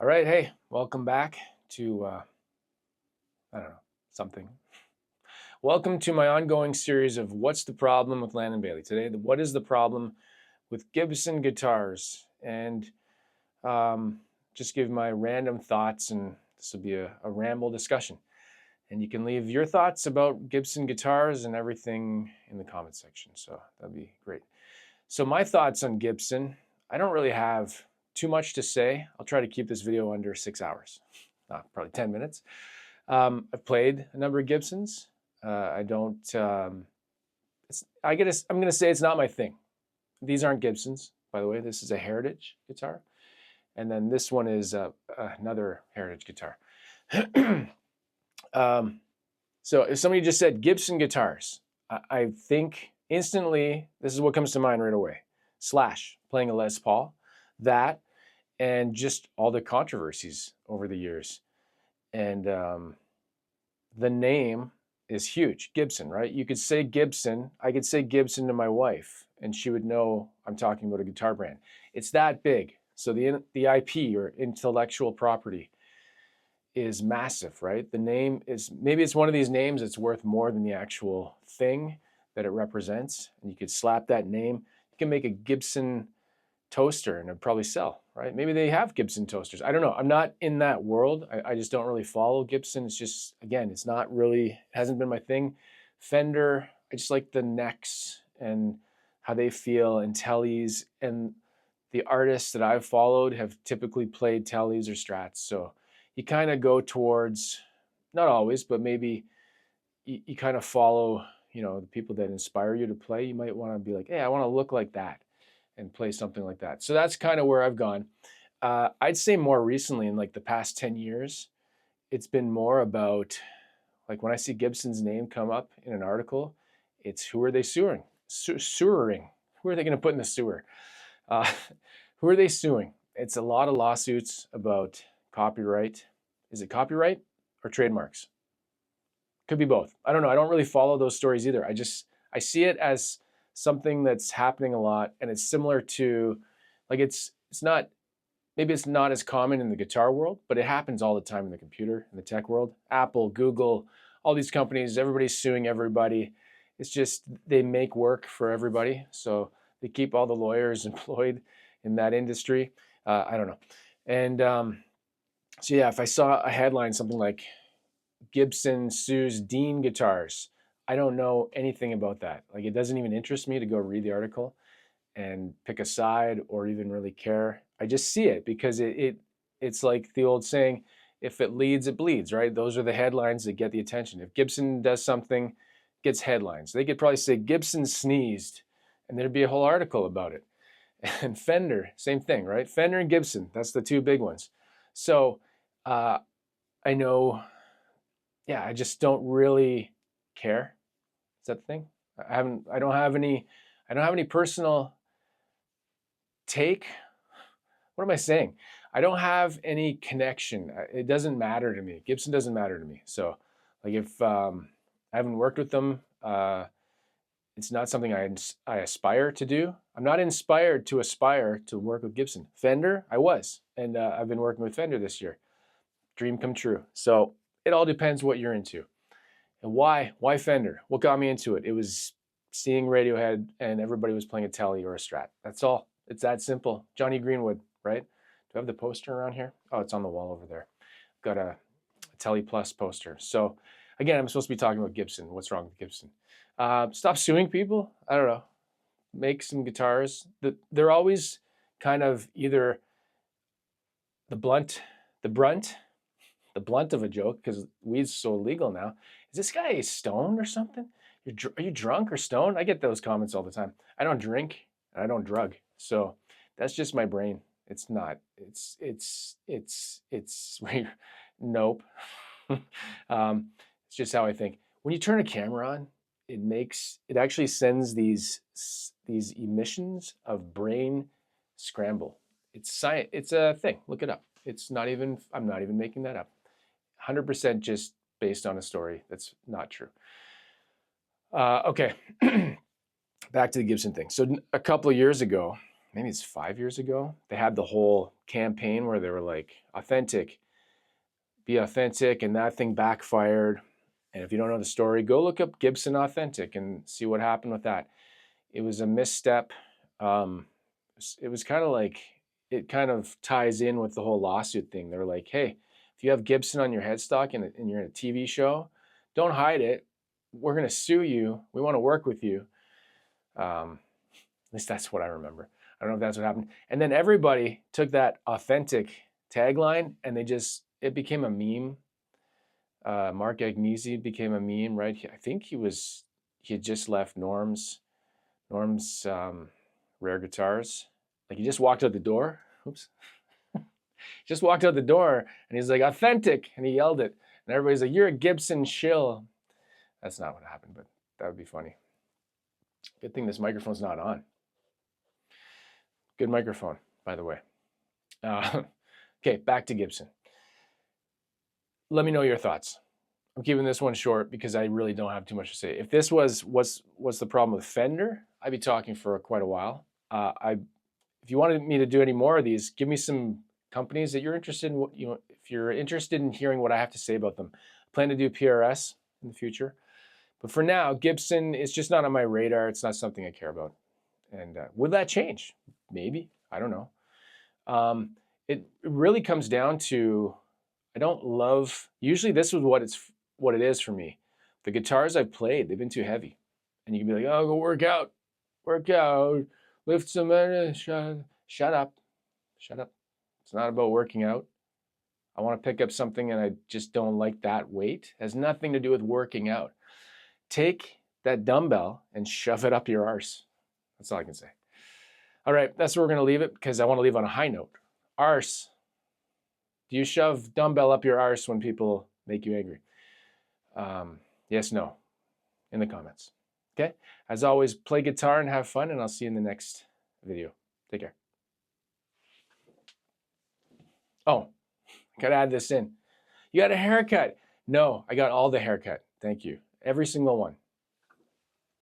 All right, hey, welcome back to, I don't know, something. Welcome to my ongoing series of What's the Problem with Landon Bailey. Today, what is the problem with Gibson guitars? And just give my random thoughts, and this will be a ramble discussion. And you can leave your thoughts about Gibson guitars and everything in the comment section, so that'd be great. So my thoughts on Gibson, I don't really have too much to say. I'll try to keep this video under 6 hours, probably 10 minutes. I've played a number of Gibsons. I'm going to say it's not my thing. These aren't Gibsons, by the way. This is a Heritage guitar. And then this one is another Heritage guitar. So if somebody just said Gibson guitars, I think instantly, this is what comes to mind right away. Slash, playing a Les Paul. That, and just all the controversies over the years. And the name is huge, Gibson, right? You could say Gibson, I could say Gibson to my wife, and she would know I'm talking about a guitar brand. It's that big. So the IP, or intellectual property, is massive, right? The name is, maybe it's one of these names that's worth more than the actual thing that it represents. And you could slap that name. You can make a Gibson toaster and it'd probably sell, right? Maybe they have Gibson toasters. I don't know. I'm not in that world. I just don't really follow Gibson. It's just, again, it's not really, it hasn't been my thing. Fender, I just like the necks and how they feel, and Tellys, and the artists that I've followed have typically played Tellys or Strats. So you kind of go towards, not always, but maybe you kind of follow, the people that inspire you to play. You might want to be like, hey, I want to look like that and play something like that. So that's kind of where I've gone. I'd say more recently, in like the past 10 years, it's been more about, like when I see Gibson's name come up in an article, it's who are they suing? Sewering. Who are they going to put in the sewer? Who are they suing? It's a lot of lawsuits about copyright. Is it copyright or trademarks? Could be both. I don't know. I don't really follow those stories either. I see it as something that's happening a lot, and it's similar to, like, it's not, maybe it's not as common in the guitar world, but it happens all the time in the computer, in the tech world. Apple, Google, all these companies, everybody's suing everybody. It's just, they make work for everybody. So they keep all the lawyers employed in that industry. I don't know. And so yeah, if I saw a headline, something like Gibson sues Dean Guitars, I don't know anything about that. Like, it doesn't even interest me to go read the article and pick a side or even really care. I just see it because it's like the old saying, if it leads, it bleeds, right? Those are the headlines that get the attention. If Gibson does something, gets headlines. They could probably say Gibson sneezed, and there'd be a whole article about it. And Fender, same thing, right? Fender and Gibson, that's the two big ones. So I know, yeah, I just don't really care. Is that the thing? I don't have any personal take. What am I saying? I don't have any connection. It doesn't matter to me. Gibson doesn't matter to me. So, like, if I haven't worked with them, it's not something I aspire to do. I'm not inspired to aspire to work with Gibson. Fender, I was, and I've been working with Fender this year. Dream come true. So it all depends what you're into. And why Fender? What got me into it? It was seeing Radiohead and everybody was playing a Telly or a Strat. That's all. It's that simple. Johnny Greenwood, right? Do I have the poster around here? Oh, it's on the wall over there. Got a Telly Plus poster. So again, I'm supposed to be talking about Gibson. What's wrong with Gibson? Stop suing people. I don't know. Make some guitars. They're always kind of either the brunt of a joke, because weed's so illegal now. Is this guy stoned or something? Are you drunk or stoned? I get those comments all the time. I don't drink and I don't drug. So that's just my brain. It's not. It's nope. It's just how I think. When you turn a camera on, it actually sends these emissions of brain scramble. It's a thing. Look it up. I'm not even making that up. 100% just based on a story that's not true. Okay, back to the Gibson thing. So a couple of years ago, maybe it's 5 years ago. They had the whole campaign where they were like, authentic, be authentic, and that thing backfired. And if you don't know the story, go look up Gibson Authentic and see what happened with that. It was a misstep. It was kind of like, it kind of ties in with the whole lawsuit thing. They're like, hey, if you have Gibson on your headstock and you're in a TV show, don't hide it. We're going to sue you. We want to work with you. At least that's what I remember. I don't know if that's what happened. And then everybody took that authentic tagline and it became a meme. Mark Agnesi became a meme, right? I think he had just left Norm's Rare Guitars. Like he just walked out the door. Oops. Just walked out the door and he's like, authentic. And he yelled it. And everybody's like, you're a Gibson shill. That's not what happened, but that would be funny. Good thing this microphone's not on. Good microphone, by the way. Okay, back to Gibson. Let me know your thoughts. I'm keeping this one short because I really don't have too much to say. If this was what's the problem with Fender, I'd be talking for quite a while. If you wanted me to do any more of these, give me some companies that you're interested in. If you're interested in hearing what I have to say about them, I plan to do PRS in the future. But for now, Gibson is just not on my radar. It's not something I care about. And will that change? Maybe. I don't know. It really comes down to, I don't love, usually this is what it is for me. The guitars I've played, they've been too heavy. And you can be like, oh, go work out, lift some, shut up. It's not about working out. I want to pick up something and I just don't like that weight. It has nothing to do with working out. Take that dumbbell and shove it up your arse. That's all I can say. All right, that's where we're going to leave it because I want to leave on a high note. Arse. Do you shove dumbbell up your arse when people make you angry? Yes, no, in the comments. Okay? As always, play guitar and have fun, and I'll see you in the next video. Take care. Oh, I got to add this in. You got a haircut? No, I got all the haircut. Thank you. Every single one.